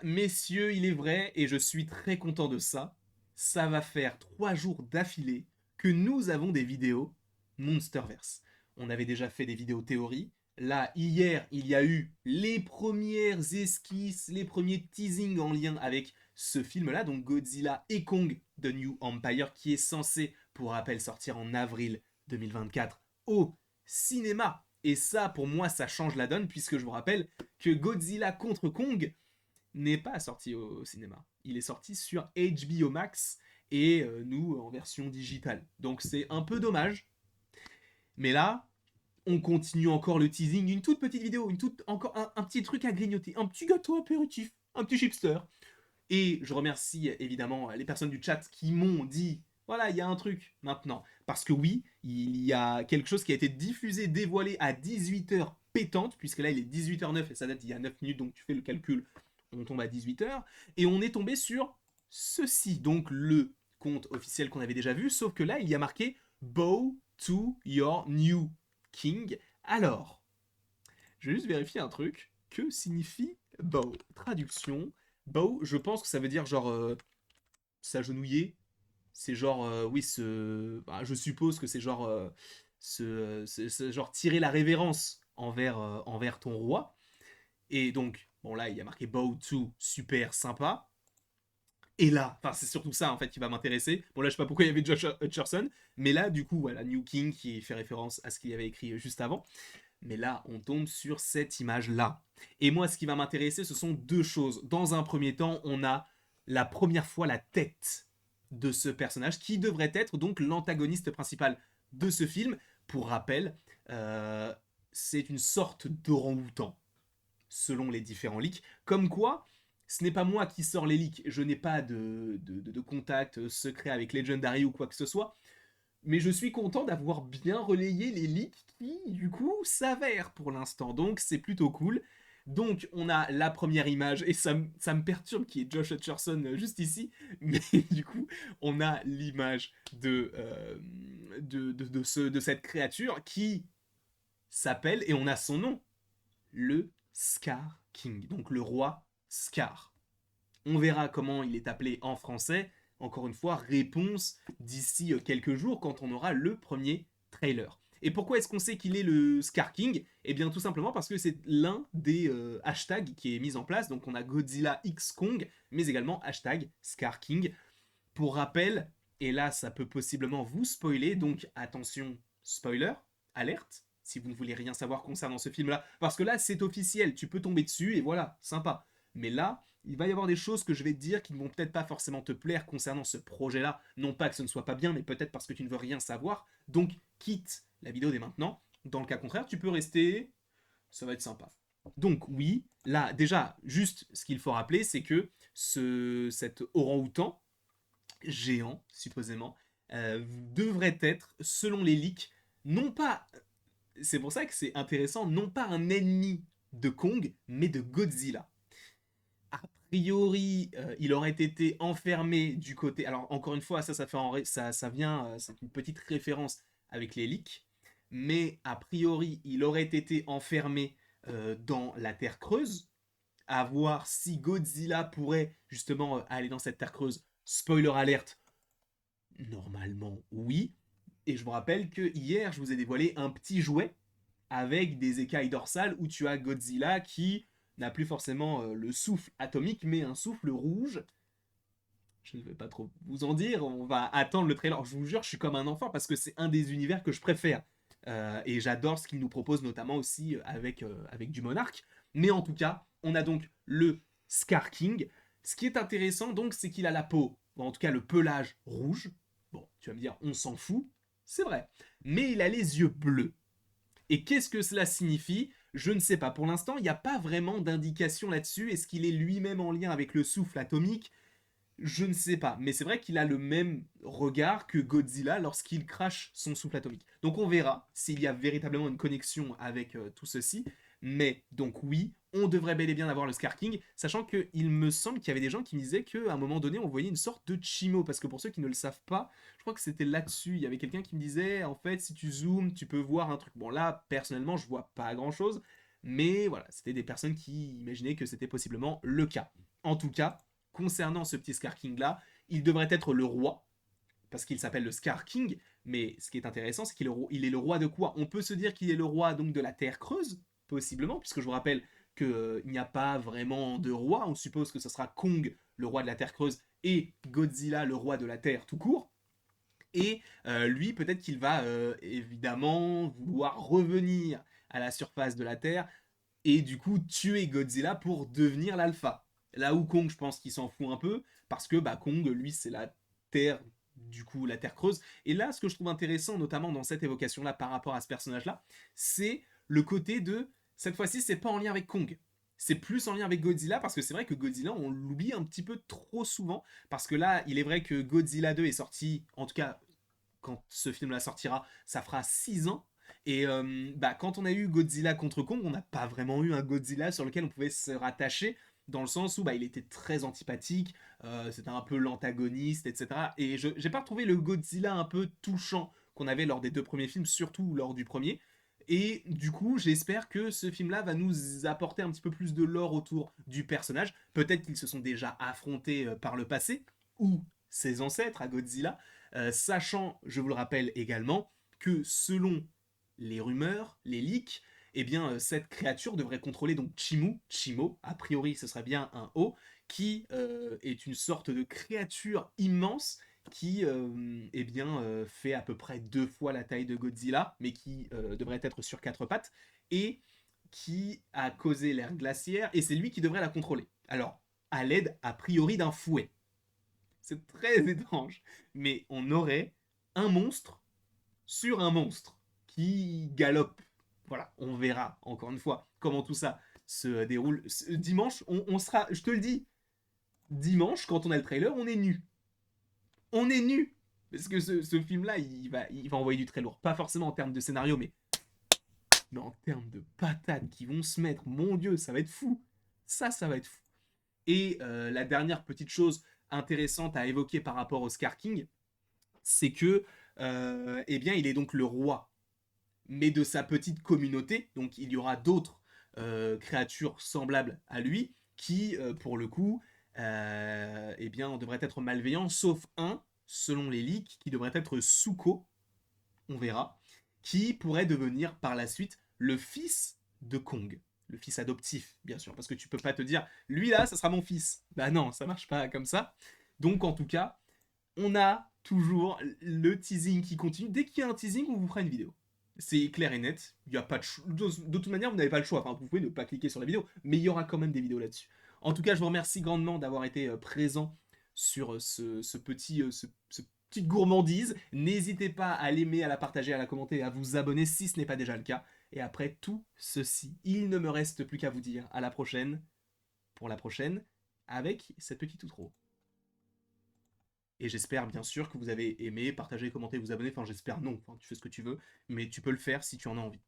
Messieurs, il est vrai, et je suis très content de ça, ça va faire 3 jours d'affilée que nous avons des vidéos Monsterverse. On avait déjà fait des vidéos théorie. Là, hier, il y a eu les premières esquisses, les premiers teasings en lien avec ce film-là, donc Godzilla et Kong The New Empire, qui est censé, pour rappel, sortir en avril 2024 au cinéma. Et ça, pour moi, ça change la donne, puisque je vous rappelle que Godzilla contre Kong n'est pas sorti au cinéma. Il est sorti sur HBO Max et nous en version digitale. Donc c'est un peu dommage. Mais là, on continue encore le teasing, une toute petite vidéo, encore un petit truc à grignoter, un petit gâteau apéritif, un petit chipster. Et je remercie évidemment les personnes du chat qui m'ont dit voilà, il y a un truc maintenant. Parce que oui, il y a quelque chose qui a été diffusé, dévoilé à 18h pétante, puisque là il est 18h09 et ça date d'il y a 9 minutes, donc tu fais le calcul, on tombe à 18h. Et on est tombé sur ceci, donc le compte officiel qu'on avait déjà vu, sauf que là il y a marqué Bow to your new king. Alors, je vais juste vérifier un truc. Que signifie bow? Traduction. Bow, je pense que ça veut dire genre s'agenouiller. C'est genre, oui, bah, je suppose que c'est genre, c'est genre tirer la révérence envers ton roi. Et donc, bon là, il y a marqué bow to, super sympa. Et là, enfin c'est surtout ça en fait qui va m'intéresser. Bon là je sais pas pourquoi il y avait Josh Hutcherson, mais là du coup voilà New King qui fait référence à ce qu'il avait écrit juste avant. Mais là, on tombe sur cette image-là. Et moi, ce qui va m'intéresser, ce sont deux choses. Dans un premier temps, on a la première fois la tête de ce personnage, qui devrait être donc l'antagoniste principal de ce film. Pour rappel, euh, c'est une sorte d'orang-outan, selon les différents leaks. Comme quoi, ce n'est pas moi qui sors les leaks, je n'ai pas de contact secret avec Legendary ou quoi que ce soit, mais je suis content d'avoir bien relayé les leaks qui, du coup, s'avèrent pour l'instant. Donc, c'est plutôt cool. Donc, on a la première image, et ça me perturbe qu'il y ait Josh Hutcherson juste ici, mais du coup, on a l'image de cette créature qui s'appelle, et on a son nom, le Scar King, donc le roi Scar. On verra comment il est appelé en français. Encore une fois, réponse d'ici quelques jours quand on aura le premier trailer. Et pourquoi est-ce qu'on sait qu'il est le Scar King? Eh bien tout simplement parce que c'est l'un des hashtags qui est mis en place. Donc on a Godzilla X Kong, mais également hashtag Scar King. Pour rappel, et là ça peut possiblement vous spoiler, donc attention, spoiler, alerte, si vous ne voulez rien savoir concernant ce film-là, parce que là c'est officiel, tu peux tomber dessus et voilà, sympa. Mais là, il va y avoir des choses que je vais te dire qui ne vont peut-être pas forcément te plaire concernant ce projet-là. Non pas que ce ne soit pas bien, mais peut-être parce que tu ne veux rien savoir. Donc quitte la vidéo dès maintenant. Dans le cas contraire, tu peux rester, ça va être sympa. Donc oui, là déjà, juste ce qu'il faut rappeler, c'est que cet orang-outan, géant, supposément, devrait être, selon les leaks, non pas, c'est pour ça que c'est intéressant, non pas un ennemi de Kong, mais de Godzilla. A priori, il aurait été enfermé du côté. Alors, encore une fois, ça vient, c'est une petite référence avec les leaks, mais a priori, il aurait été enfermé dans la Terre creuse, à voir si Godzilla pourrait justement aller dans cette Terre creuse. Spoiler alerte, normalement, oui. Et je vous rappelle que hier, je vous ai dévoilé un petit jouet avec des écailles dorsales où tu as Godzilla qui n'a plus forcément le souffle atomique, mais un souffle rouge. Je ne vais pas trop vous en dire, on va attendre le trailer. Je vous jure, je suis comme un enfant parce que c'est un des univers que je préfère. Et j'adore ce qu'il nous propose, notamment aussi avec du Monarque. Mais en tout cas, on a donc le Scar King. Ce qui est intéressant, donc, c'est qu'il a la peau, ou en tout cas le pelage rouge. Bon, tu vas me dire, on s'en fout, c'est vrai. Mais il a les yeux bleus. Et qu'est-ce que cela signifie? Je ne sais pas. Pour l'instant, il n'y a pas vraiment d'indication là-dessus. Est-ce qu'il est lui-même en lien avec le souffle atomique? Je ne sais pas, mais c'est vrai qu'il a le même regard que Godzilla lorsqu'il crache son souffle atomique. Donc on verra s'il y a véritablement une connexion avec tout ceci. Mais donc oui, on devrait bel et bien avoir le Scar King, sachant qu'il me semble qu'il y avait des gens qui me disaient qu'à un moment donné on voyait une sorte de Chimo, parce que pour ceux qui ne le savent pas, je crois que c'était là-dessus, il y avait quelqu'un qui me disait en fait si tu zoomes tu peux voir un truc. Bon là personnellement je vois pas grand chose, mais voilà, c'était des personnes qui imaginaient que c'était possiblement le cas. En tout cas, concernant ce petit Scar King là, il devrait être le roi, parce qu'il s'appelle le Scar King, mais ce qui est intéressant, c'est qu'il est le roi de quoi? On peut se dire qu'il est le roi donc de la Terre creuse, possiblement, puisque je vous rappelle qu'il n'y a pas vraiment de roi, on suppose que ce sera Kong, le roi de la Terre creuse, et Godzilla, le roi de la Terre tout court. Et lui, peut-être qu'il va évidemment vouloir revenir à la surface de la Terre et du coup tuer Godzilla pour devenir l'alpha. Là où Kong, je pense qu'il s'en fout un peu, parce que bah, Kong, lui, c'est la Terre, du coup, la Terre creuse. Et là, ce que je trouve intéressant, notamment dans cette évocation-là par rapport à ce personnage-là, c'est le côté de, cette fois-ci, c'est pas en lien avec Kong. C'est plus en lien avec Godzilla, parce que c'est vrai que Godzilla, on l'oublie un petit peu trop souvent, parce que là, il est vrai que Godzilla 2 est sorti, en tout cas, quand ce film-là sortira, ça fera 6 ans. Et bah, quand on a eu Godzilla contre Kong, on n'a pas vraiment eu un Godzilla sur lequel on pouvait se rattacher, dans le sens où bah, il était très antipathique, c'était un peu l'antagoniste, etc. Et je j'ai pas retrouvé le Godzilla un peu touchant qu'on avait lors des 2 premiers films, surtout lors du premier. Et du coup, j'espère que ce film-là va nous apporter un petit peu plus de lore autour du personnage. Peut-être qu'ils se sont déjà affrontés par le passé, ou ses ancêtres à Godzilla, sachant, je vous le rappelle également, que selon les rumeurs, les leaks, eh bien, cette créature devrait contrôler donc Chimo, a priori ce serait bien un O, qui est une sorte de créature immense qui eh bien, fait à peu près 2 fois la taille de Godzilla, mais qui devrait être sur 4 pattes, et qui a causé l'ère glaciaire, et c'est lui qui devrait la contrôler. Alors, à l'aide a priori d'un fouet. C'est très étrange. Mais on aurait un monstre sur un monstre qui galope. Voilà, on verra, encore une fois, comment tout ça se déroule. Dimanche, on sera, je te le dis, dimanche, quand on a le trailer, on est nu. On est nu. Parce que ce film-là, il va envoyer du très lourd. Pas forcément en termes de scénario, mais en termes de patates qui vont se mettre. Mon Dieu, ça va être fou. Ça va être fou. Et la dernière petite chose intéressante à évoquer par rapport au Scar King, c'est que, eh bien, il est donc le roi, mais de sa petite communauté. Donc, il y aura d'autres créatures semblables à lui qui, pour le coup, eh bien, devraient être malveillants, sauf un, selon les leaks, qui devrait être Suko, on verra, qui pourrait devenir par la suite le fils de Kong. Le fils adoptif, bien sûr, parce que tu peux pas te dire, lui là, ça sera mon fils. Bah non, ça marche pas comme ça. Donc, en tout cas, on a toujours le teasing qui continue. Dès qu'il y a un teasing, on vous fera une vidéo. C'est clair et net. Il y a pas de toute manière, vous n'avez pas le choix. Enfin, vous pouvez ne pas cliquer sur la vidéo, mais il y aura quand même des vidéos là-dessus. En tout cas, je vous remercie grandement d'avoir été présent sur ce petite gourmandise. N'hésitez pas à l'aimer, à la partager, à la commenter, à vous abonner si ce n'est pas déjà le cas. Et après tout ceci, il ne me reste plus qu'à vous dire à la prochaine, pour la prochaine, avec cette petite outro. Et j'espère bien sûr que vous avez aimé, partagé, commenté, vous abonner. Enfin, j'espère non. Enfin, tu fais ce que tu veux, mais tu peux le faire si tu en as envie.